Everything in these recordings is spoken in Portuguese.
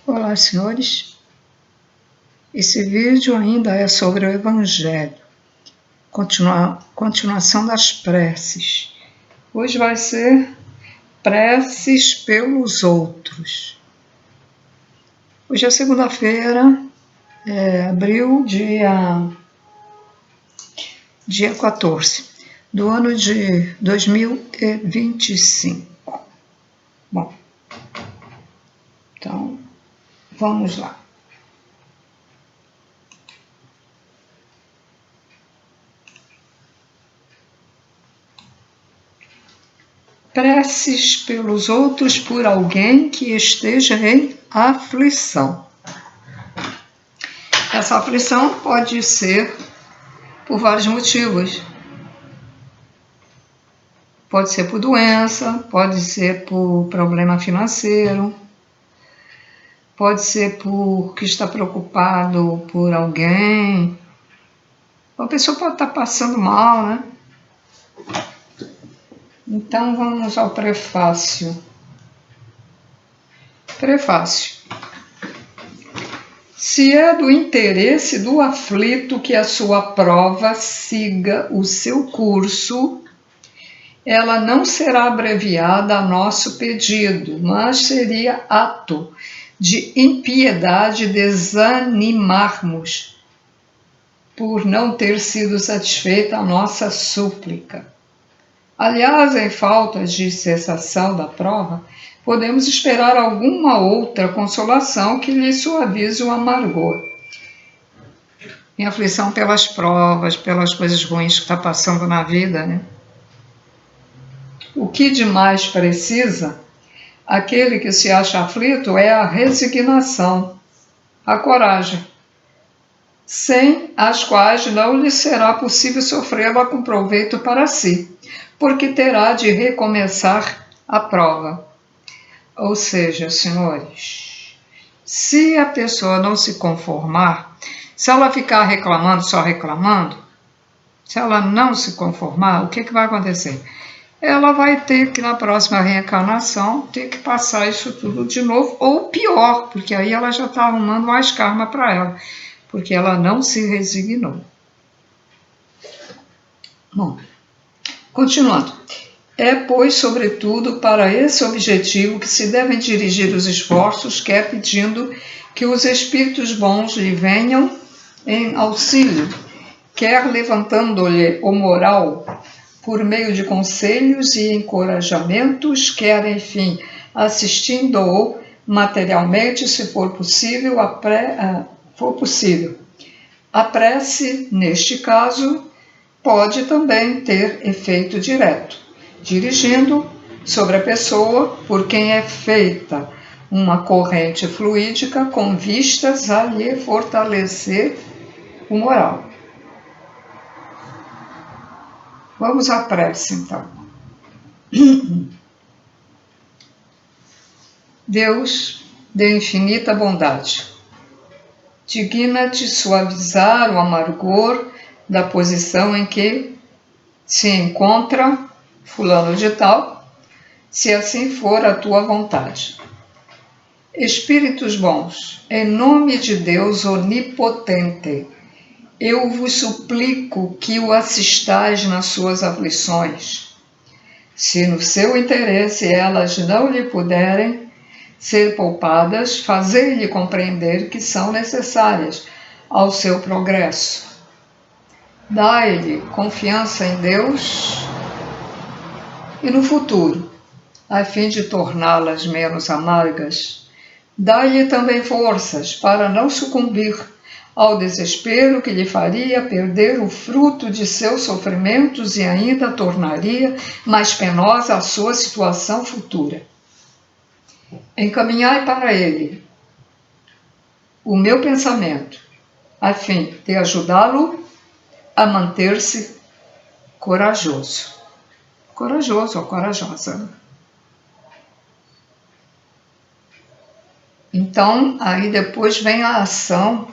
Olá, senhores. Esse vídeo ainda é sobre o Evangelho, continuação das preces. Hoje vai ser preces pelos outros. Hoje é segunda-feira, abril, dia 14 do ano de 2025. Bom, então vamos lá. Preces pelos outros por alguém que esteja em aflição. Essa aflição pode ser por vários motivos. Pode ser por doença, pode ser por problema financeiro, pode ser porque está preocupado por alguém. A pessoa pode estar passando mal, né? Então vamos ao prefácio. Prefácio. Se é do interesse do aflito que a sua prova siga o seu curso, ela não será abreviada a nosso pedido, mas seria ato de impiedade desanimarmos por não ter sido satisfeita a nossa súplica. Aliás, em falta de cessação da prova, podemos esperar alguma outra consolação que lhe suavize o amargor. Em aflição pelas provas, pelas coisas ruins que está passando na vida, né? O que de mais precisa, aquele que se acha aflito, é a resignação, a coragem, sem as quais não lhe será possível sofrê-la com proveito para si, porque terá de recomeçar a prova. Ou seja, senhores, se a pessoa não se conformar, se ela ficar reclamando, só reclamando, se ela não se conformar, o que vai acontecer? Ela vai ter que, na próxima reencarnação, ter que passar isso tudo de novo, ou pior, porque aí ela já está arrumando mais karma para ela, porque ela não se resignou. Bom, continuando. É, pois, sobretudo, para esse objetivo que se devem dirigir os esforços, quer pedindo que os espíritos bons lhe venham em auxílio, quer levantando-lhe o moral por meio de conselhos e encorajamentos, quer, enfim, assistindo-o materialmente, se for possível. A prece, neste caso, pode também ter efeito direto, dirigindo sobre a pessoa por quem é feita uma corrente fluídica com vistas a lhe fortalecer o moral. Vamos à prece, então. Deus de infinita bondade, digna-te suavizar o amargor da posição em que se encontra fulano de tal, se assim for a tua vontade. Espíritos bons, em nome de Deus onipotente, eu vos suplico que o assistais nas suas aflições. Se no seu interesse elas não lhe puderem ser poupadas, fazei-lhe compreender que são necessárias ao seu progresso. Dai-lhe confiança em Deus e no futuro, a fim de torná-las menos amargas. Dai-lhe também forças para não sucumbir ao desespero que lhe faria perder o fruto de seus sofrimentos e ainda tornaria mais penosa a sua situação futura. Encaminhai para ele o meu pensamento, a fim de ajudá-lo a manter-se corajoso. Corajoso ou corajosa. Então, aí depois vem a ação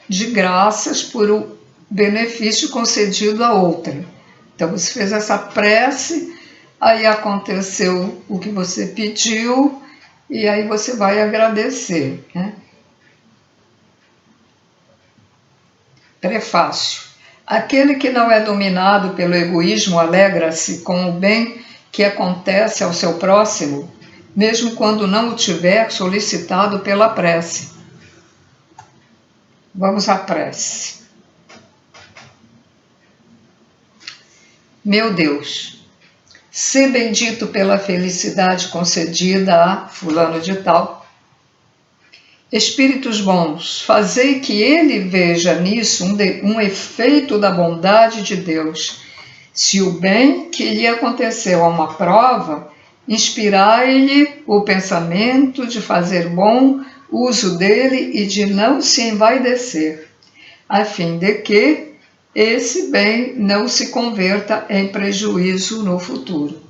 de graças por o benefício concedido a outra. Então, você fez essa prece, aí aconteceu o que você pediu, e aí você vai agradecer, né? Prefácio. Aquele que não é dominado pelo egoísmo alegra-se com o bem que acontece ao seu próximo, mesmo quando não o tiver solicitado pela prece. Vamos à prece. Meu Deus, sê bendito pela felicidade concedida a fulano de tal. Espíritos bons, fazei que ele veja nisso um efeito da bondade de Deus. Se o bem que lhe aconteceu é uma prova, inspirai-lhe o pensamento de fazer bom uso dele e de não se envaidecer, a fim de que esse bem não se converta em prejuízo no futuro.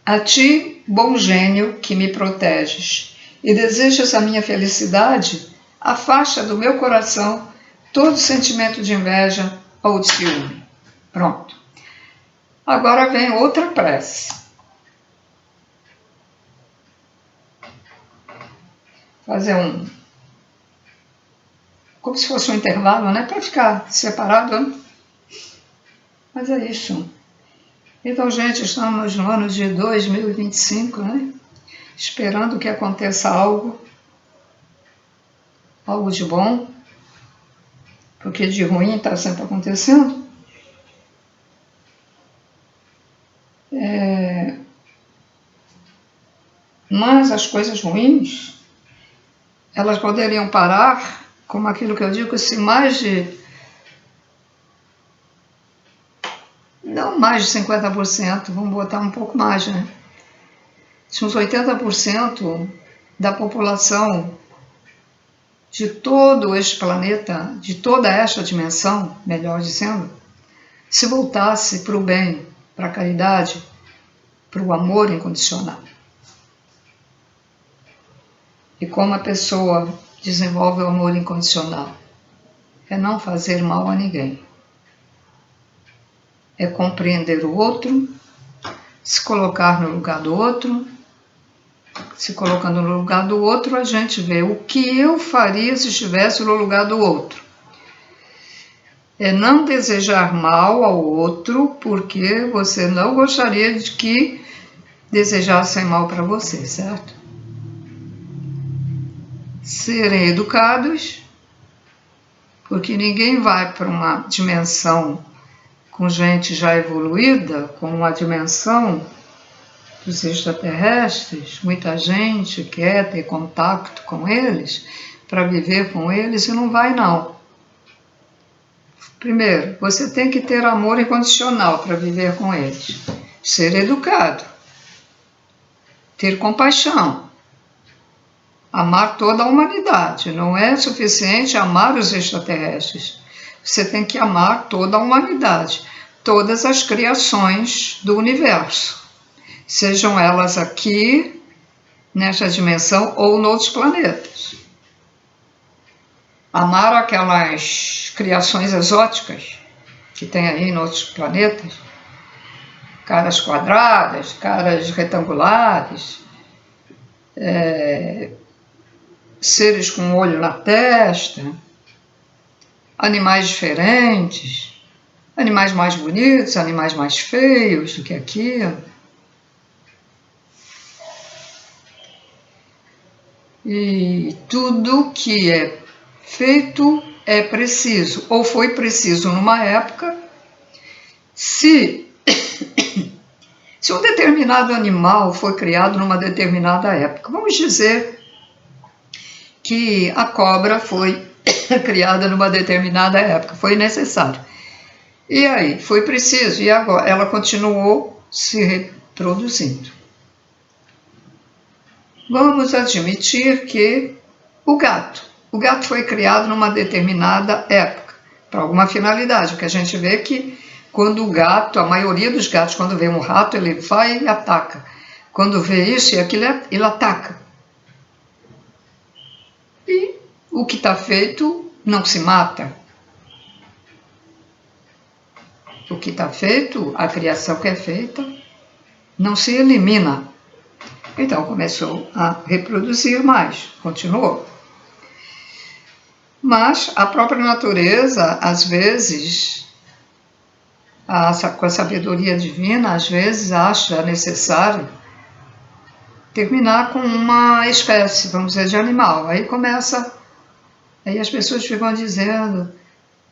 A ti, bom gênio, que me proteges e desejas a minha felicidade, afasta do meu coração todo sentimento de inveja ou de ciúme. Pronto. Agora vem outra prece. Fazer como se fosse um intervalo, né? Para ficar separado, né? Mas é isso. Então, gente, estamos no ano de 2025, né? Esperando que aconteça algo de bom, porque de ruim está sempre acontecendo. Mas as coisas ruins, elas poderiam parar, como aquilo que eu digo, se não mais de 50%, vamos botar um pouco mais, né? Se uns 80% da população de todo este planeta, de toda esta dimensão, melhor dizendo, se voltasse para o bem, para a caridade, para o amor incondicional. E como a pessoa desenvolve o amor incondicional? É não fazer mal a ninguém. É compreender o outro, se colocar no lugar do outro. Se colocando no lugar do outro, a gente vê o que eu faria se estivesse no lugar do outro. É não desejar mal ao outro, porque você não gostaria de que desejassem mal para você, certo? Serem educados, porque ninguém vai para uma dimensão com gente já evoluída, com uma dimensão dos extraterrestres. Muita gente quer ter contato com eles, para viver com eles, e não vai não. Primeiro, você tem que ter amor incondicional para viver com eles. Ser educado. Ter compaixão. Amar toda a humanidade. Não é suficiente amar os extraterrestres. Você tem que amar toda a humanidade. Todas as criações do universo. Sejam elas aqui, nesta dimensão, ou noutros planetas. Amar aquelas criações exóticas que tem aí em outros planetas, caras quadradas, caras retangulares, seres com um olho na testa, animais diferentes, animais mais bonitos, animais mais feios do que aquilo. E tudo que é feito é preciso, ou foi preciso numa época. Se um determinado animal foi criado numa determinada época, vamos dizer que a cobra foi criada numa determinada época, foi necessário. E aí, foi preciso, e agora ela continuou se reproduzindo. Vamos admitir que o gato foi criado numa determinada época, para alguma finalidade, porque a gente vê que quando o gato, a maioria dos gatos, quando vê um rato, ele vai e ataca. Quando vê isso e aquilo, ele ataca. E o que está feito não se mata. O que está feito, a criação que é feita, não se elimina. Então começou a reproduzir mais, continuou. Mas a própria natureza, às vezes, com a sabedoria divina, às vezes acha necessário terminar com uma espécie, vamos dizer, de animal. Aí as pessoas ficam dizendo,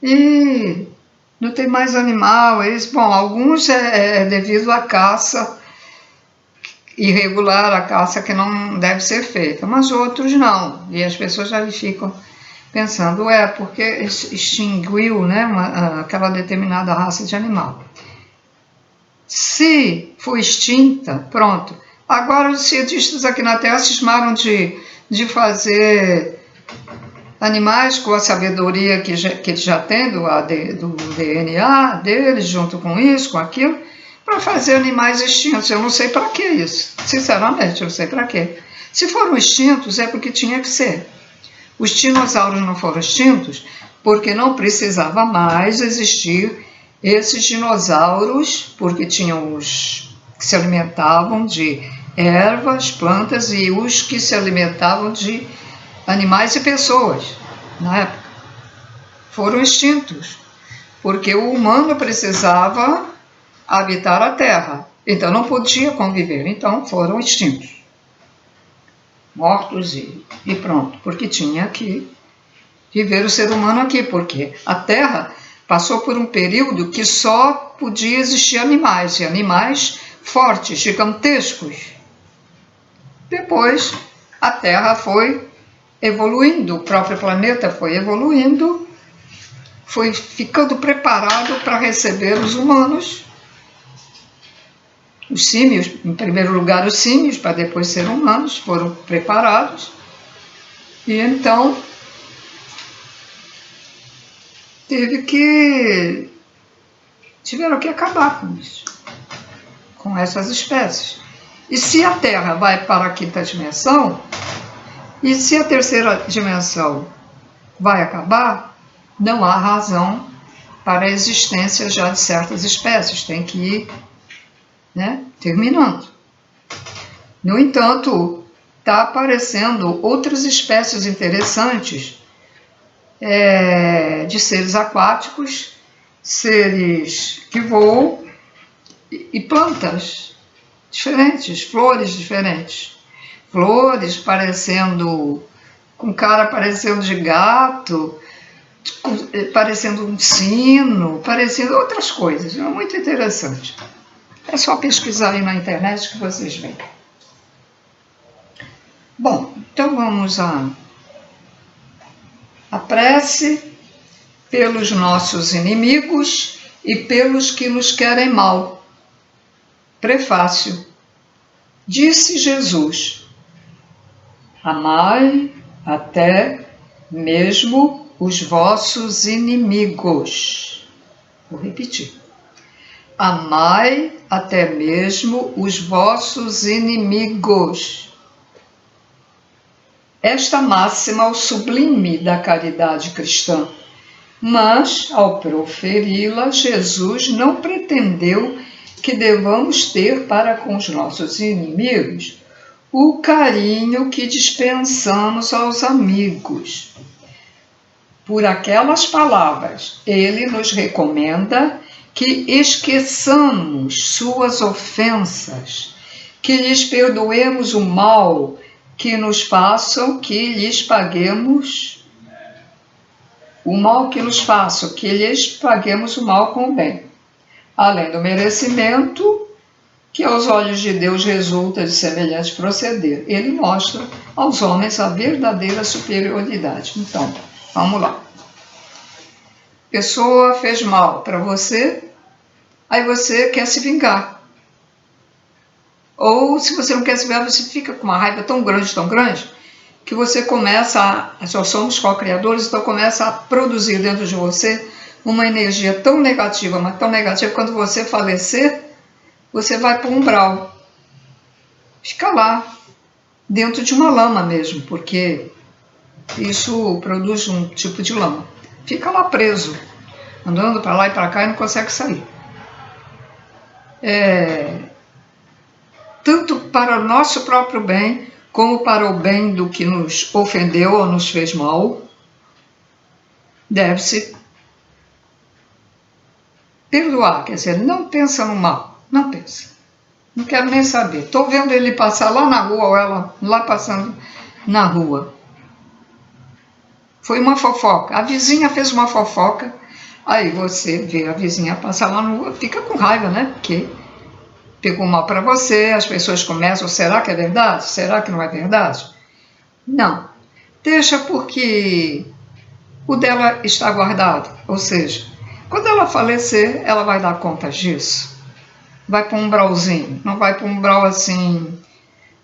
e não tem mais animal. Bom, alguns é devido à caça irregular, a caça que não deve ser feita, mas outros não. E as pessoas já ficam pensando, porque extinguiu, né, aquela determinada raça de animal. Se foi extinta, pronto. Agora os cientistas aqui na Terra cismaram de fazer animais com a sabedoria que já tem do DNA deles, junto com isso, com aquilo, para fazer animais extintos. Eu não sei para que isso. Sinceramente, eu não sei para quê. Se foram extintos, é porque tinha que ser. Os dinossauros não foram extintos porque não precisava mais existir esses dinossauros, porque tinham os que se alimentavam de ervas, plantas, e os que se alimentavam de animais e pessoas, na época. Foram extintos, porque o humano precisava habitar a Terra, então não podia conviver, então foram extintos. Mortos e pronto, porque tinha que viver o ser humano aqui, porque a Terra passou por um período que só podia existir animais, e animais fortes, gigantescos. Depois, a Terra foi evoluindo, o próprio planeta foi evoluindo, foi ficando preparado para receber os humanos, os símios, em primeiro lugar os símios, para depois ser humanos, foram preparados, e então tiveram que acabar com isso, com essas espécies. E se a Terra vai para a quinta dimensão, e se a terceira dimensão vai acabar, não há razão para a existência já de certas espécies, tem que ir, né, terminando. No entanto, está aparecendo outras espécies interessantes de seres aquáticos, seres que voam e plantas diferentes, flores diferentes. Flores parecendo, com cara parecendo de gato, parecendo um sino, parecendo outras coisas. É muito interessante. É só pesquisar aí na internet que vocês veem. Bom, então vamos à prece pelos nossos inimigos e pelos que nos querem mal. Prefácio. Disse Jesus: amai até mesmo os vossos inimigos. Vou repetir. Amai até mesmo os vossos inimigos. Esta máxima é o sublime da caridade cristã, mas, ao proferi-la, Jesus não pretendeu que devamos ter para com os nossos inimigos o carinho que dispensamos aos amigos. Por aquelas palavras, ele nos recomenda que esqueçamos suas ofensas, que lhes perdoemos o mal que nos façam, que lhes paguemos o mal que nos façam, que lhes paguemos o mal com o bem, além do merecimento que aos olhos de Deus resulta de semelhante proceder. Ele mostra aos homens a verdadeira superioridade. Então, vamos lá. Pessoa fez mal para você, aí você quer se vingar. Ou, se você não quer se vingar, você fica com uma raiva tão grande, que você começa nós somos co-criadores, então começa a produzir dentro de você uma energia tão negativa, mas tão negativa, quando você falecer, você vai para o umbral. Fica lá, dentro de uma lama mesmo, porque isso produz um tipo de lama. Fica lá preso, andando para lá e para cá e não consegue sair. Tanto para o nosso próprio bem, como para o bem do que nos ofendeu ou nos fez mal, deve-se perdoar, quer dizer, não pensa no mal, não pensa. Não quero nem saber. Estou vendo ele passar lá na rua, ou ela lá passando na rua. Foi uma fofoca. A vizinha fez uma fofoca, aí você vê a vizinha passar lá na rua, fica com raiva, né? Porque pegou mal para você, as pessoas começam, será que é verdade? Será que não é verdade? Não. Deixa porque o dela está guardado. Ou seja, quando ela falecer, ela vai dar conta disso. Vai para um umbralzinho, não vai para um umbral assim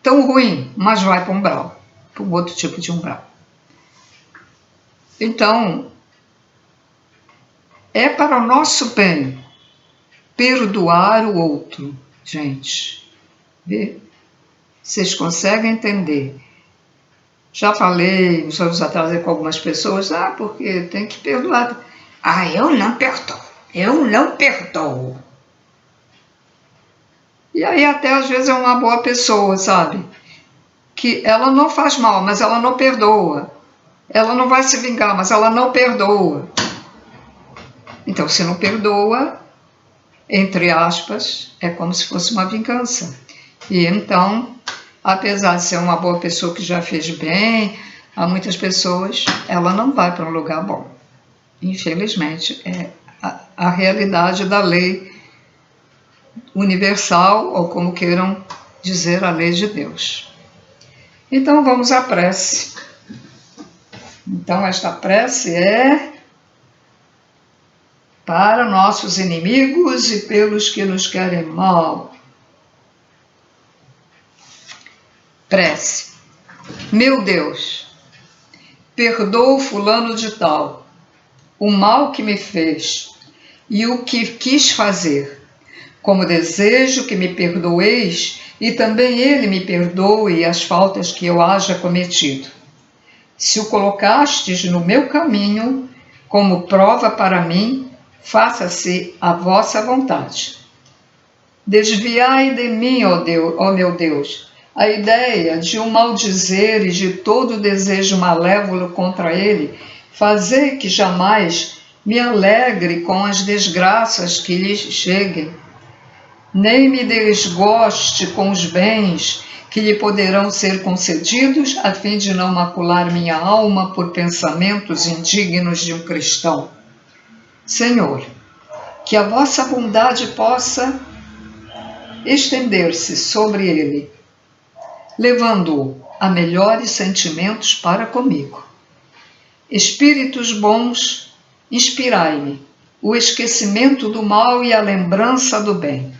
tão ruim, mas vai para um umbral, para um outro tipo de umbral. Então, é para o nosso bem perdoar o outro, gente. Vê? Vocês conseguem entender? Já falei uns anos atrás com algumas pessoas, porque tem que perdoar. Eu não perdoo, eu não perdoo. E aí até às vezes é uma boa pessoa, sabe? Que ela não faz mal, mas ela não perdoa. Ela não vai se vingar, mas ela não perdoa. Então, se não perdoa, entre aspas, é como se fosse uma vingança. E então, apesar de ser uma boa pessoa que já fez bem a muitas pessoas, ela não vai para um lugar bom. Infelizmente, é a realidade da lei universal, ou como queiram dizer, a lei de Deus. Então, vamos à prece. Então, esta prece é para nossos inimigos e pelos que nos querem mal. Prece. Meu Deus, perdoa o fulano de tal, o mal que me fez e o que quis fazer, como desejo que me perdoeis e também ele me perdoe as faltas que eu haja cometido. Se o colocastes no meu caminho como prova para mim, faça-se a vossa vontade. Desviai de mim, ó meu Deus, a ideia de o maldizer e de todo desejo malévolo contra ele, fazei que jamais me alegre com as desgraças que lhe cheguem, nem me desgoste com os bens que lhe poderão ser concedidos, a fim de não macular minha alma por pensamentos indignos de um cristão. Senhor, que a vossa bondade possa estender-se sobre ele, levando-o a melhores sentimentos para comigo. Espíritos bons, inspirai-me o esquecimento do mal e a lembrança do bem.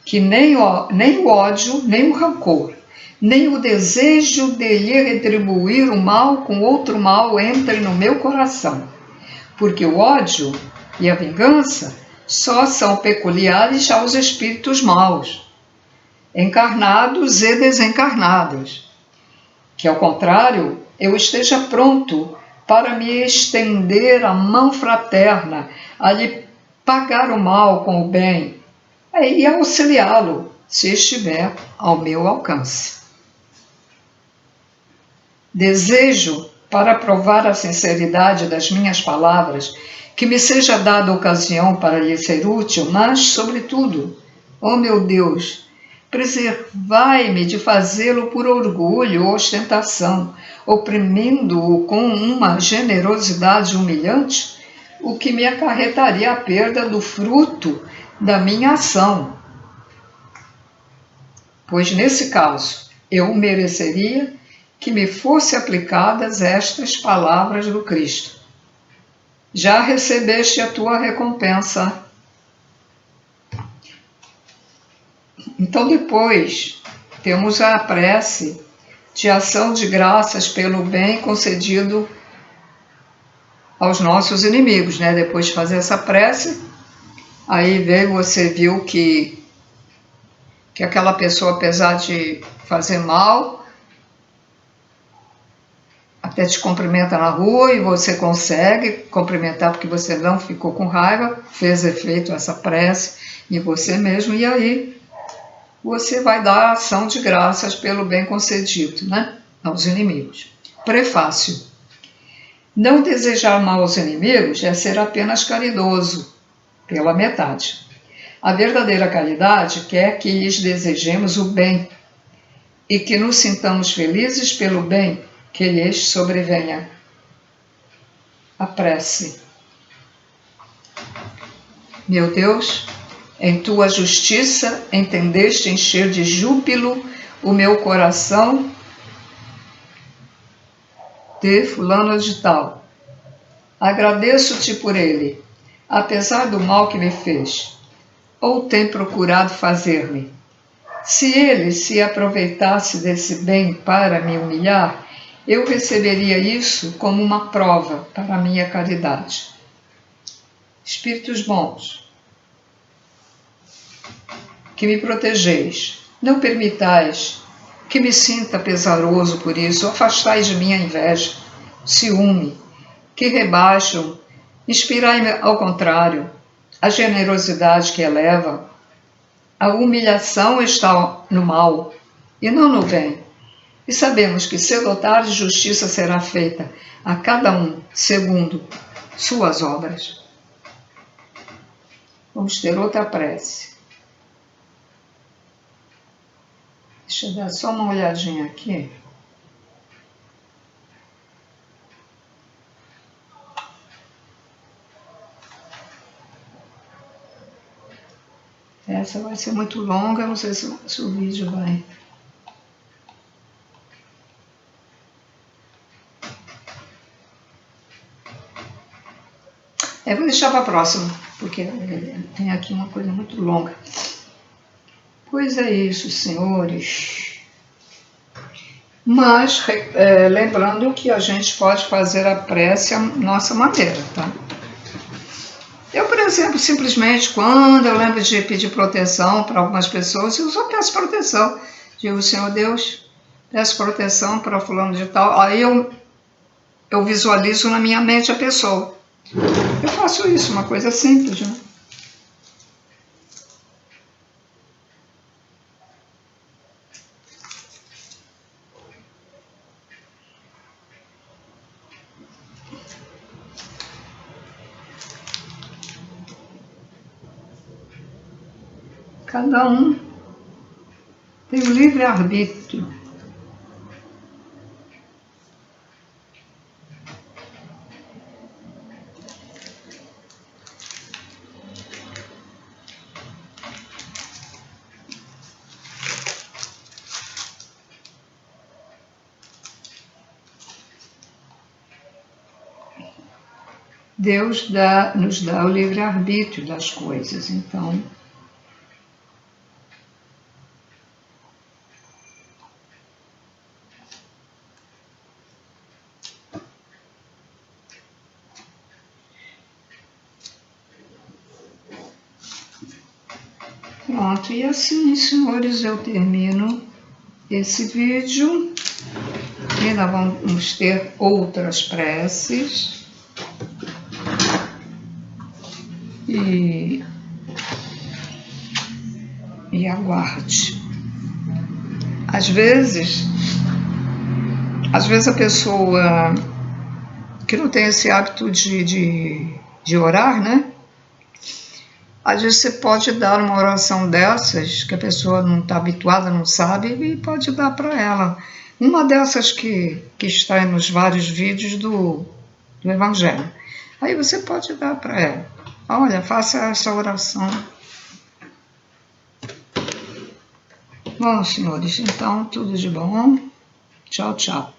Que nem o ódio, nem o rancor, nem o desejo de lhe retribuir o mal com outro mal entrem no meu coração, porque o ódio e a vingança só são peculiares aos espíritos maus, encarnados e desencarnados. Que, ao contrário, eu esteja pronto para me estender a mão fraterna, a lhe pagar o mal com o bem, e auxiliá-lo, se estiver ao meu alcance. Desejo, para provar a sinceridade das minhas palavras, que me seja dada ocasião para lhe ser útil, mas, sobretudo, ó meu Deus, preservai-me de fazê-lo por orgulho ou ostentação, oprimindo-o com uma generosidade humilhante, o que me acarretaria a perda do fruto da minha ação, pois nesse caso eu mereceria que me fossem aplicadas estas palavras do Cristo: já recebeste a tua recompensa. Então depois temos a prece de ação de graças pelo bem concedido aos nossos inimigos, né? Depois de fazer essa prece, aí você viu que aquela pessoa, apesar de fazer mal, até te cumprimenta na rua e você consegue cumprimentar porque você não ficou com raiva, fez efeito essa prece em você mesmo, e aí você vai dar ação de graças pelo bem concedido, né, aos inimigos. Prefácio. Não desejar mal aos inimigos é ser apenas caridoso, pela metade. A verdadeira caridade quer que lhes desejemos o bem e que nos sintamos felizes pelo bem que lhes sobrevenha. A prece. Meu Deus, em tua justiça entendeste encher de júbilo o meu coração de fulano de tal. Agradeço-te por ele, apesar do mal que me fez, ou tem procurado fazer-me. Se ele se aproveitasse desse bem para me humilhar, eu receberia isso como uma prova para a minha caridade. Espíritos bons, que me protegeis, não permitais que me sinta pesaroso por isso, afastai de mim a inveja, ciúme, que rebaixam, inspirai-me ao contrário, a generosidade que eleva. A humilhação está no mal e não no bem. E sabemos que cedo ou tarde justiça será feita a cada um segundo suas obras. Vamos ter outra prece. Deixa eu dar só uma olhadinha aqui. Essa vai ser muito longa, não sei se o vídeo vai. Eu vou deixar para a próxima, porque tem aqui uma coisa muito longa. Pois é isso, senhores. Mas, lembrando que a gente pode fazer a prece à nossa maneira, tá? Eu, por exemplo, simplesmente, quando eu lembro de pedir proteção para algumas pessoas, eu só peço proteção. Digo, Senhor Deus, peço proteção para fulano de tal. Aí eu visualizo na minha mente a pessoa. Eu faço isso, uma coisa simples, né? Cada um tem o livre-arbítrio. Deus nos dá o livre-arbítrio das coisas, então... Pronto, e assim, senhores, eu termino esse vídeo. Ainda vamos ter outras preces. E aguarde. Às vezes a pessoa que não tem esse hábito de orar, né? Às vezes você pode dar uma oração dessas, que a pessoa não está habituada, não sabe, e pode dar para ela. Uma dessas que está nos vários vídeos do Evangelho. Aí você pode dar para ela. Olha, faça essa oração. Bom, senhores, então, tudo de bom. Tchau, tchau.